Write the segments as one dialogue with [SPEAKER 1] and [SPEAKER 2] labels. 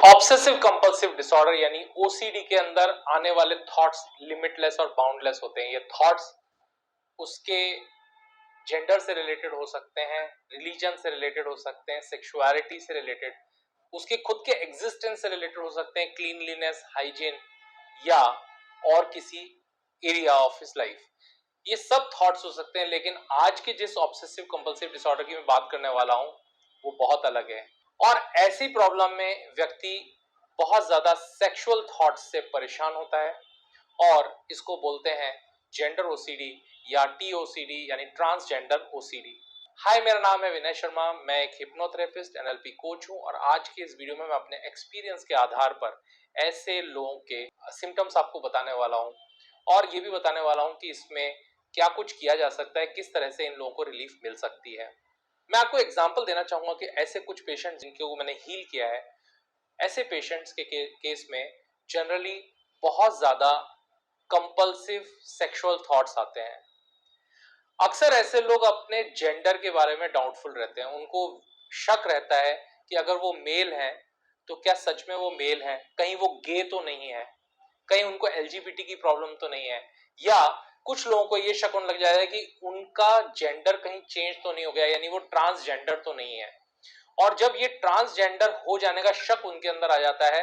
[SPEAKER 1] Obsessive compulsive disorder यानी OCD के अंदर आने वाले थॉट्स लिमिटलेस और बाउंडलेस होते हैं। ये थॉट्स उसके जेंडर से रिलेटेड हो सकते हैं, रिलीजन से रिलेटेड हो सकते हैं, सेक्सुअलिटी से रिलेटेड, उसके खुद के एग्जिस्टेंस से रिलेटेड हो सकते हैं, क्लीनलीनेस, हाइजीन या और किसी एरिया ऑफ हिज लाइफ। ये सब थॉट्स हो सकते हैं। लेकिन आज के जिस ऑब्सेसिव कंपल्सिव डिसऑर्डर की मैं बात करने वाला हूं वो बहुत अलग है। और ऐसी प्रॉब्लम में व्यक्ति बहुत ज्यादा सेक्सुअल थॉट्स से परेशान होता है और इसको बोलते हैं जेंडर ओसीडी या टीओसीडी यानी ट्रांसजेंडर ओसीडी। हाय, मेरा नाम है विनय शर्मा। मैं एक हिप्नोथेरेपिस्ट एनएलपी कोच हूं और आज के इस वीडियो में मैं अपने एक्सपीरियंस के आधार पर ऐसे लोगों के सिम्टम्स आपको बताने वाला हूं और ये भी बताने वाला हूं कि इसमें क्या कुछ किया जा सकता है, किस तरह से इन लोगों को रिलीफ मिल सकती है। मैं आपको एग्जांपल देना चाहूंगा कि ऐसे कुछ पेशेंट जिनको मैंने हील किया है, ऐसे पेशेंट्स के केस में जनरली बहुत ज्यादा कंपल्सिव सेक्सुअल थॉट्स आते हैं। अक्सर ऐसे लोग अपने जेंडर के बारे में डाउटफुल रहते हैं। उनको शक रहता है कि अगर वो मेल हैं तो क्या सच में वो मेल हैं, कहीं वो गे तो नहीं है, कहीं उनको एलजीबीटी की प्रॉब्लम तो नहीं है, या कुछ लोगों को ये शक होने लग जाता है कि उनका जेंडर कहीं चेंज तो नहीं हो गया, यानी वो ट्रांसजेंडर तो नहीं है। और जब ये ट्रांसजेंडर हो जाने का शक उनके अंदर आ जाता है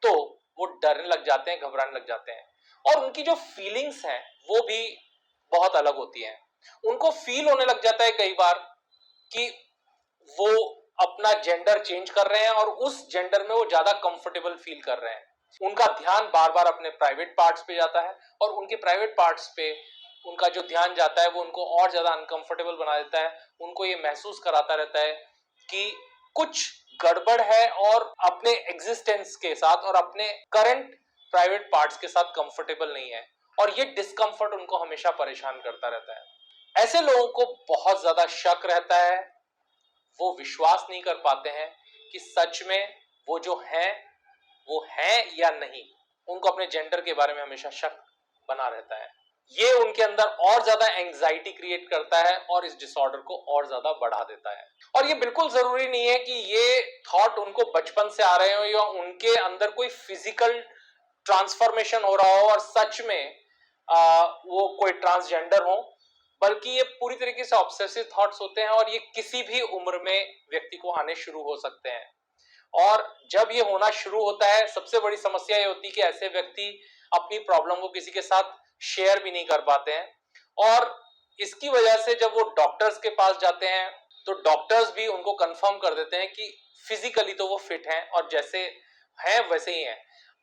[SPEAKER 1] तो वो डरने लग जाते हैं, घबराने लग जाते हैं और उनकी जो फीलिंग्स हैं वो भी बहुत अलग होती हैं। उनको फील होने लग जाता है कई बार कि वो अपना जेंडर चेंज कर रहे हैं और उस जेंडर में वो ज्यादा कंफर्टेबल फील कर रहे हैं। उनका ध्यान बार बार अपने प्राइवेट पार्ट्स पे जाता है और उनके प्राइवेट पार्ट्स पे उनका जो ध्यान जाता है वो उनको और ज्यादा अनकंफर्टेबल बना देता है। उनको ये महसूस कराता रहता है कि कुछ गड़बड़ है और अपने एग्जिस्टेंस के साथ और अपने करंट प्राइवेट पार्ट्स के साथ कंफर्टेबल नहीं है और ये डिस्कंफर्ट उनको हमेशा परेशान करता रहता है। ऐसे लोगों को बहुत ज्यादा शक रहता है, वो विश्वास नहीं कर पाते हैं कि सच में वो जो है वो है या नहीं। उनको अपने जेंडर के बारे में हमेशा शक बना रहता है। ये उनके अंदर और ज्यादा एंजाइटी क्रिएट करता है और इस डिसऑर्डर को और ज्यादा बढ़ा देता है। और ये बिल्कुल जरूरी नहीं है कि ये थॉट उनको बचपन से आ रहे हो या उनके अंदर कोई फिजिकल ट्रांसफॉर्मेशन हो रहा हो और सच में वो कोई ट्रांसजेंडर हो, बल्कि ये पूरी तरीके से ऑब्सेसिव थॉट्स होते हैं और ये किसी भी उम्र में व्यक्ति को आने शुरू हो सकते हैं। और जब ये होना शुरू होता है, सबसे बड़ी समस्या ये होती है कि ऐसे व्यक्ति अपनी प्रॉब्लम को किसी के साथ शेयर भी नहीं कर पाते हैं और इसकी वजह से जब वो डॉक्टर्स के पास जाते हैं तो डॉक्टर्स भी उनको कंफर्म कर देते हैं कि फिजिकली तो वो फिट हैं और जैसे हैं वैसे ही हैं।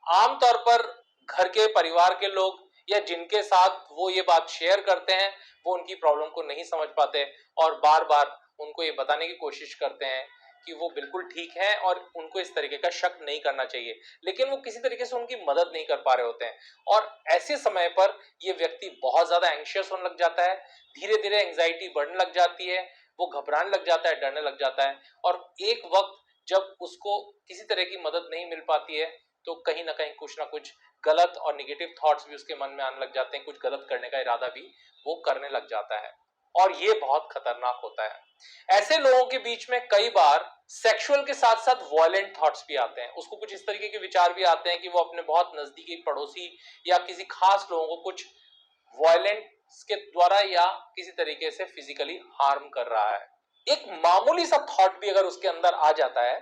[SPEAKER 1] आमतौर पर घर के परिवार के लोग या जिनके साथ वो ये बात शेयर करते हैं वो उनकी प्रॉब्लम को नहीं समझ पाते और बार बार उनको ये बताने की कोशिश करते हैं कि वो बिल्कुल ठीक है और उनको इस तरीके का शक नहीं करना चाहिए, लेकिन वो किसी तरीके से उनकी मदद नहीं कर पा रहे होते हैं। और ऐसे समय पर ये व्यक्ति बहुत ज्यादा एंग्शियस होने लग जाता है, धीरे धीरे एंजाइटी बढ़ने लग जाती है, वो घबराने लग जाता है, डरने लग जाता है और एक वक्त जब उसको किसी तरह की मदद नहीं मिल पाती है तो कहीं ना कहीं कुछ ना कुछ गलत और निगेटिव थॉट्स भी उसके मन में आने लग जाते हैं, कुछ गलत करने का इरादा भी वो करने लग जाता है और ये बहुत खतरनाक होता है। ऐसे लोगों के बीच में कई बार सेक्सुअल के साथ साथ वायलेंट थॉट्स भी आते हैं। उसको कुछ इस तरीके के विचार भी आते हैं कि वो अपने बहुत नजदीकी पड़ोसी या किसी खास लोगों को कुछ वायलेंट के द्वारा या किसी तरीके से फिजिकली हार्म कर रहा है। एक मामूली सा थॉट भी अगर उसके अंदर आ जाता है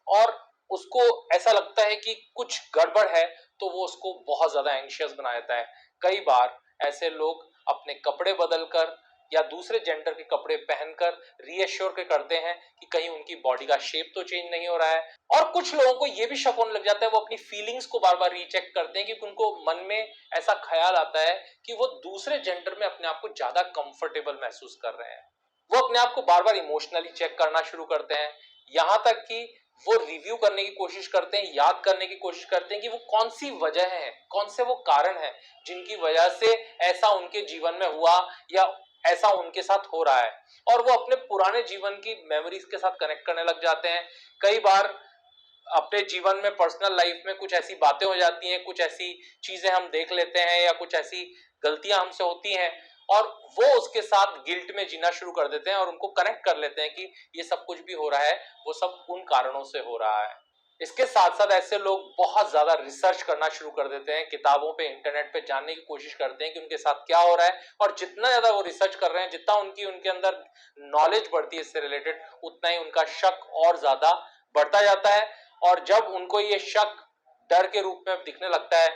[SPEAKER 1] और उसको ऐसा लगता है कि कुछ गड़बड़ है तो वो उसको बहुत ज्यादा एंग्शियस बना देता है। कई बार ऐसे लोग अपने कपड़े बदलकर या दूसरे जेंडर के कपड़े पहनकर रीएश्योर के करते हैं कि कहीं उनकी बॉडी का शेप तो चेंज नहीं हो रहा है। और कुछ लोगों को यह भी शक होने लग जाता है, वो अपनी फीलिंग्स को बार बार रीचेक करते हैं कि उनको मन में ऐसा ख्याल आता है कि वो दूसरे जेंडर में अपने आप को ज्यादा कंफर्टेबल महसूस कर रहे हैं। वो अपने आप को बार बार इमोशनली चेक करना शुरू करते हैं, यहां तक कि वो रिव्यू करने की कोशिश करते हैं, याद करने की कोशिश करते हैं कि वो कौन सी वजह है, कौन से वो कारण है जिनकी वजह से ऐसा उनके जीवन में हुआ या ऐसा उनके साथ हो रहा है। और वो अपने पुराने जीवन की मेमोरीज के साथ कनेक्ट करने लग जाते हैं। कई बार अपने जीवन में पर्सनल लाइफ में कुछ ऐसी बातें हो जाती हैं, कुछ ऐसी चीजें हम देख लेते हैं या कुछ ऐसी गलतियां हमसे होती हैं और वो उसके साथ गिल्ट में जीना शुरू कर देते हैं और उनको कनेक्ट कर लेते हैं कि ये सब कुछ भी हो रहा है वो सब उन कारणों से हो रहा है। इसके साथ साथ ऐसे लोग बहुत ज्यादा रिसर्च करना शुरू कर देते हैं, किताबों पे, इंटरनेट पे जानने की कोशिश करते हैं कि उनके साथ क्या हो रहा है, और जितना ज्यादा वो रिसर्च कर रहे हैं, जितना उनके अंदर नॉलेज बढ़ती है इससे रिलेटेड, उतना ही उनका शक और ज्यादा बढ़ता जाता है। और जब उनको ये शक डर के रूप में दिखने लगता है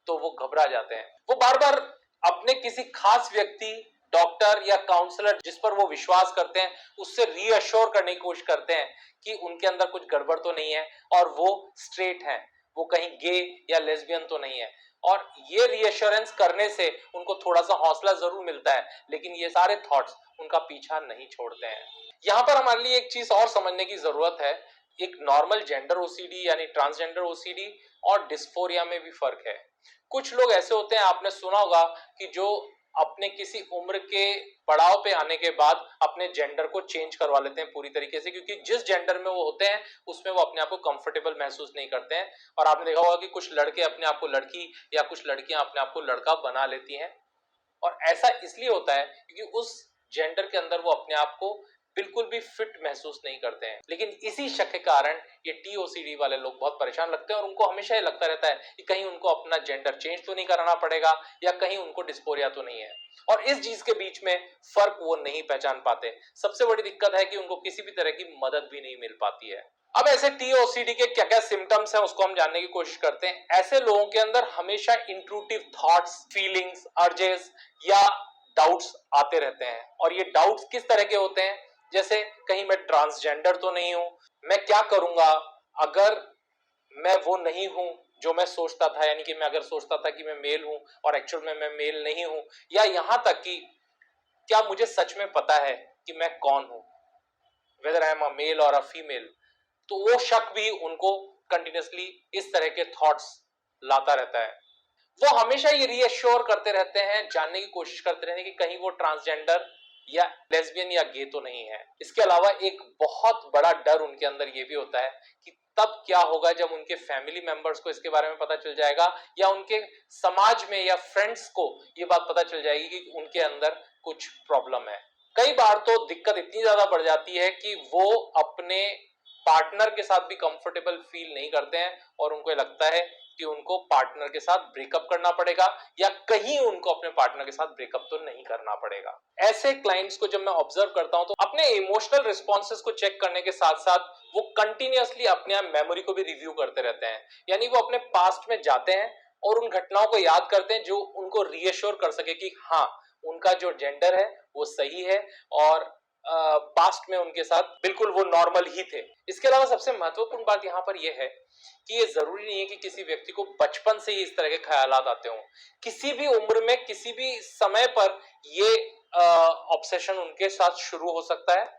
[SPEAKER 1] तो वो घबरा जाते हैं। वो बार बार अपने किसी खास व्यक्ति, डॉक्टर या काउंसलर जिस पर वो विश्वास करते हैं, उससे रीअश्योर करने की कोशिश करते हैं कि उनके अंदर कुछ गड़बड़ तो नहीं है और वो स्ट्रेट हैं, वो कहीं गे या लेस्बियन तो नहीं है। और ये रीअश्योरेंस करने से उनको थोड़ा सा हौसला जरूर मिलता है, लेकिन ये सारे थॉट्स उनका पीछा नहीं छोड़ते हैं। यहां पर हमारे लिए एक चीज और समझने की जरूरत है। एक नॉर्मल जेंडर ओसीडी यानी ट्रांसजेंडर ओसीडी और डिस्फोरिया में भी फर्क है। कुछ लोग ऐसे होते हैं, आपने सुना होगा, कि जो अपने किसी उम्र के पड़ाव पे आने के बाद अपने जेंडर को चेंज करवा लेते हैं पूरी तरीके से, क्योंकि जिस जेंडर में वो होते हैं उसमें वो अपने आप को कंफर्टेबल महसूस नहीं करते हैं। और आपने देखा होगा कि कुछ लड़के अपने आप को लड़की या कुछ लड़कियां अपने आप को लड़का बना लेती हैं। और ऐसा इसलिए होता है क्योंकि उस जेंडर के अंदर वो अपने आप को बिल्कुल भी फिट महसूस नहीं करते हैं। लेकिन इसी शक के कारण ये टीओसीडी वाले लोग बहुत परेशान लगते हैं और उनको हमेशा ये लगता रहता है कि कहीं उनको अपना जेंडर चेंज तो नहीं कराना पड़ेगा या कहीं उनको डिस्फोरिया तो नहीं है। और इस चीज के बीच में फर्क वो नहीं पहचान पाते। सबसे बड़ी दिक्कत है कि उनको किसी भी तरह की मदद भी नहीं मिल पाती है। अब ऐसे टीओसीडी के क्या क्या सिम्टम्स हैं उसको हम जानने की कोशिश करते हैं। ऐसे लोगों के अंदर हमेशा इंट्रूटिव थॉट्स, फीलिंग्स, अर्जेस या डाउट्स आते रहते हैं। और ये डाउट्स किस तरह के होते हैं? जैसे कहीं मैं ट्रांसजेंडर तो नहीं हूं, मैं क्या करूंगा अगर मैं वो नहीं हूं जो मैं सोचता था, यानी कि मैं अगर सोचता था कि मैं मेल हूं और एक्चुअल में मैं मेल नहीं हूं, या यहां तक कि क्या मुझे सच में पता है कि मैं कौन हूं, whether I am a male और अ फीमेल। तो वो शक भी उनको कंटिन्यूसली इस तरह के थॉट्स लाता रहता है। वो हमेशा ये रीअश्योर करते रहते हैं, जानने की कोशिश करते रहते हैं कि कहीं वो ट्रांसजेंडर या लेस्बियन या गे तो नहीं है। इसके अलावा एक बहुत बड़ा डर उनके अंदर ये भी होता है कि तब क्या होगा जब उनके फैमिली मेंबर्स को इसके बारे में पता चल जाएगा, या उनके समाज में या फ्रेंड्स को ये बात पता चल जाएगी कि उनके अंदर कुछ प्रॉब्लम है। कई बार तो दिक्कत इतनी ज्यादा बढ़ जाती है कि वो अपने पार्टनर के साथ भी कंफर्टेबल फील नहीं करते हैं और उनको लगता है कि उनको पार्टनर के साथ ब्रेकअप करना पड़ेगा, या कहीं उनको अपने पार्टनर के साथ ब्रेकअप तो नहीं करना पड़ेगा। ऐसे क्लाइंट्स को जब मैं ऑब्जर्व करता हूं तो अपने इमोशनल रिस्पॉन्सेस को चेक करने के साथ साथ वो कंटिन्यूअसली अपने आप मेमोरी को भी रिव्यू करते रहते हैं। यानी वो अपने पास्ट में जाते हैं और उन घटनाओं को याद करते हैं जो उनको रीअश्योर कर सके कि हाँ, उनका जो जेंडर है वो सही है और पास्ट में उनके साथ बिल्कुल वो नॉर्मल ही थे। इसके अलावा सबसे महत्वपूर्ण बात यहाँ पर यह है कि ये जरूरी नहीं है कि किसी व्यक्ति को बचपन से ही इस तरह के ख्यालात आते हों। किसी भी उम्र में, किसी भी समय पर ये ऑब्सेशन उनके साथ शुरू हो सकता है।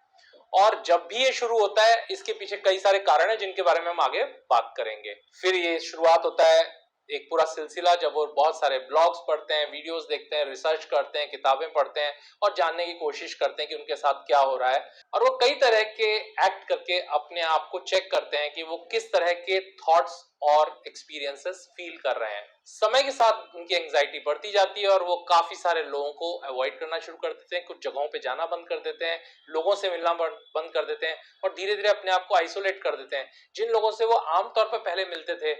[SPEAKER 1] और जब भी ये शुरू होता है, इसके पीछे कई सारे कारण हैं जिनके बारे में हम आगे बात करेंगे। फिर ये शुरुआत होता है एक पूरा सिलसिला, जब वो बहुत सारे ब्लॉग्स पढ़ते हैं, वीडियोस देखते हैं, रिसर्च करते हैं, किताबें पढ़ते हैं और जानने की कोशिश करते हैं कि उनके साथ क्या हो रहा है। और वो कई तरह के एक्ट करके अपने आप को चेक करते हैं कि वो किस तरह के थॉट्स और एक्सपीरियंसेस फील कर रहे हैं। समय के साथ उनकी एंजाइटी बढ़ती जाती है और वो काफी सारे लोगों को अवॉइड करना शुरू कर देते हैं, कुछ जगहों पे जाना बंद कर देते हैं, लोगों से मिलना बंद कर देते हैं और धीरे धीरे अपने आप को आइसोलेट कर देते हैं। जिन लोगों से वो आमतौर पर पहले मिलते थे,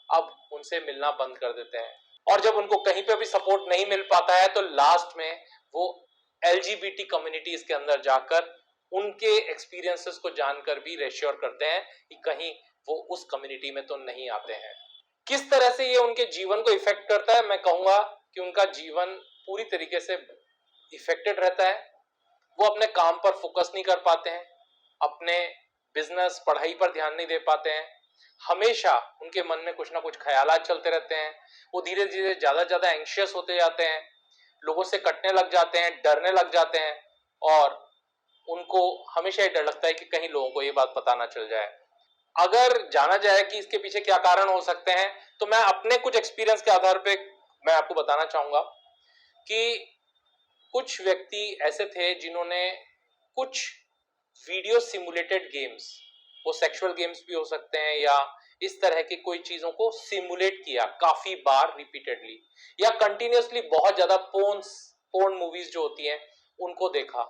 [SPEAKER 1] अब उनसे मिलना बंद कर देते हैं। और जब उनको कहीं पे भी सपोर्ट नहीं मिल पाता है तो लास्ट में वो एलजीबीटी कम्युनिटीज के अंदर जाकर उनके एक्सपीरियंसेस को जानकर भी रेश्योर करते हैं कि कहीं वो उस कम्युनिटी में तो नहीं आते हैं। किस तरह से ये उनके जीवन को इफेक्ट करता है? मैं कहूंगा कि उनका जीवन पूरी तरीके से इफेक्टेड रहता है। वो अपने काम पर फोकस नहीं कर पाते हैं, अपने बिजनेस, पढ़ाई पर ध्यान नहीं दे पाते हैं। हमेशा उनके मन में कुछ ना कुछ ख्यालात चलते रहते हैं। वो धीरे धीरे ज्यादा एंग्शियस होते जाते हैं, लोगों से कटने लग जाते हैं, डरने लग जाते हैं और उनको हमेशा ये डर लगता है कि कहीं लोगों को ये बात पता ना चल जाए। अगर जाना जाए कि इसके पीछे क्या कारण हो सकते हैं, तो मैं अपने कुछ एक्सपीरियंस के आधार पे मैं आपको बताना चाहूंगा कि कुछ व्यक्ति ऐसे थे जिन्होंने कुछ वीडियो सिमुलेटेड गेम्स, वो सेक्सुअल गेम्स भी हो सकते हैं या इस तरह की कोई चीजों को सिमुलेट किया काफी बार रिपीटेडली, या कंटिन्यूअसली बहुत ज्यादा पोर्न मूवीज जो होती हैं उनको देखा,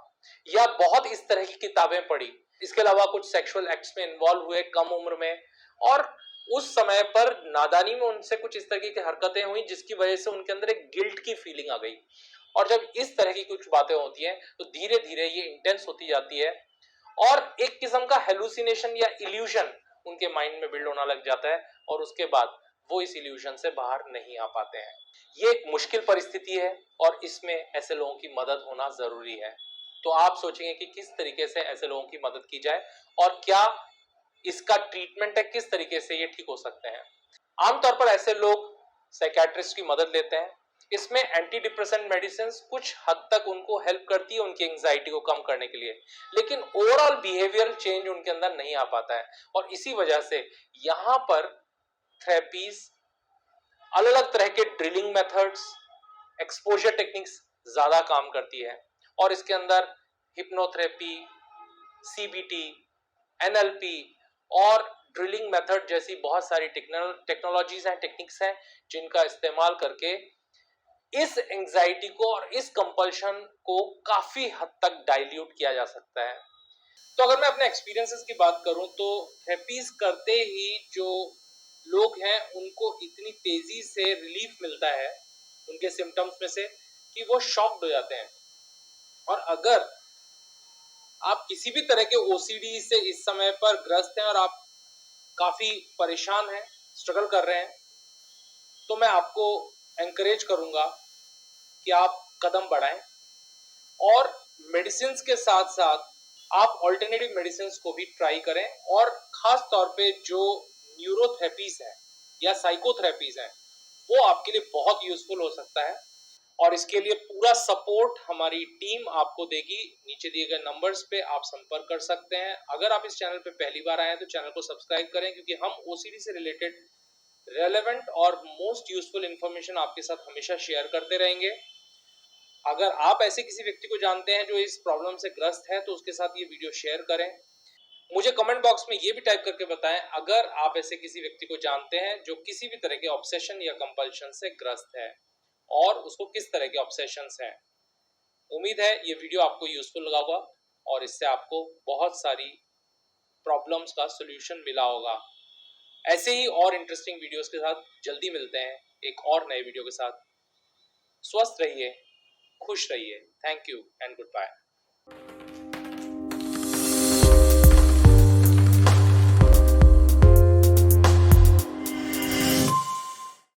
[SPEAKER 1] या बहुत इस तरह की किताबें पढ़ी। इसके अलावा कुछ सेक्सुअल एक्ट्स में इन्वॉल्व हुए कम उम्र में और उस समय पर नादानी में उनसे कुछ इस तरह की हरकतें हुई जिसकी वजह से उनके अंदर एक गिल्ट की फीलिंग आ गई। और जब इस तरह की कुछ बातें होती हैं तो धीरे धीरे ये इंटेंस होती जाती है और एक किस्म का हेलुसिनेशन या इल्यूजन उनके माइंड में बिल्ड होना लग जाता है और उसके बाद वो इस इल्यूजन से बाहर नहीं आ पाते हैं। ये एक मुश्किल परिस्थिति है और इसमें ऐसे लोगों की मदद होना जरूरी है। तो आप सोचेंगे कि किस तरीके से ऐसे लोगों की मदद की जाए और क्या इसका ट्रीटमेंट है, किस तरीके से ये ठीक हो सकते हैं। आमतौर पर ऐसे लोग साइकियाट्रिस्ट की मदद लेते हैं। इसमें एंटी डिप्रेसेंट मेडिसिन कुछ हद तक उनको हेल्प करती है उनकी एंजाइटी को कम करने के लिए, लेकिन ओवरऑल बिहेवियरल चेंज उनके अंदर नहीं आ पाता है। और इसी वजह से यहां पर थेरेपीज, अलग अलग तरह के ड्रिलिंग मेथड्स, एक्सपोजर टेक्निक्स ज्यादा काम करती है। और इसके अंदर हिप्नोथेरेपी, सीबीटी, एनएलपी और ड्रिलिंग मेथड जैसी बहुत सारी टेक्नोलॉजीज हैं, टेक्निक्स हैं जिनका इस्तेमाल करके इस एंजाइटी को और इस कंपल्शन को काफी हद तक डाइल्यूट किया जा सकता है। तो अगर मैं अपने एक्सपीरियंसेस की बात करूं तो थेरेपीज करते ही जो लोग हैं उनको इतनी तेजी से रिलीफ मिलता है उनके सिम्टम्स में से कि वो शॉक्ड हो जाते हैं। और अगर आप किसी भी तरह के ओसीडी से इस समय पर ग्रस्त हैं और आप काफी परेशान हैं, स्ट्रगल कर रहे हैं, तो मैं आपको एनकरेज करूंगा कि आप कदम बढ़ाएं और मेडिसिन के साथ साथ आप ऑल्टरनेटिव मेडिसिन को भी ट्राई करें। और खास तौर पे जो न्यूरोथेरेपीज हैं या साइकोथेरेपीज हैं वो आपके लिए बहुत यूजफुल हो सकता है और इसके लिए पूरा सपोर्ट हमारी टीम आपको देगी। नीचे दिए गए नंबर्स पे आप संपर्क कर सकते हैं। अगर आप इस चैनल पे पहली बार आए हैं तो चैनल को सब्सक्राइब करें क्योंकि हम ओसीडी से रिलेटेड रेलेवेंट और मोस्ट यूजफुल इंफॉर्मेशन आपके साथ हमेशा शेयर करते रहेंगे। अगर आप ऐसे किसी व्यक्ति को जानते हैं जो इस प्रॉब्लम से ग्रस्त है तो उसके साथ ये वीडियो शेयर करें। मुझे कमेंट बॉक्स में ये भी टाइप करके बताएं अगर आप ऐसे किसी व्यक्ति को जानते हैं जो किसी भी तरह के ऑब्सेशन या कंपल्शन से ग्रस्त है और उसको किस तरह के ऑब्सेशंस हैं। उम्मीद है ये वीडियो आपको यूजफुल लगा होगा और इससे आपको बहुत सारी प्रॉब्लम्स का सॉल्यूशन मिला होगा। ऐसे ही और इंटरेस्टिंग वीडियोस के साथ जल्दी मिलते हैं एक और नए वीडियो के साथ। स्वस्थ रहिए, खुश रहिए। Thank you and good bye.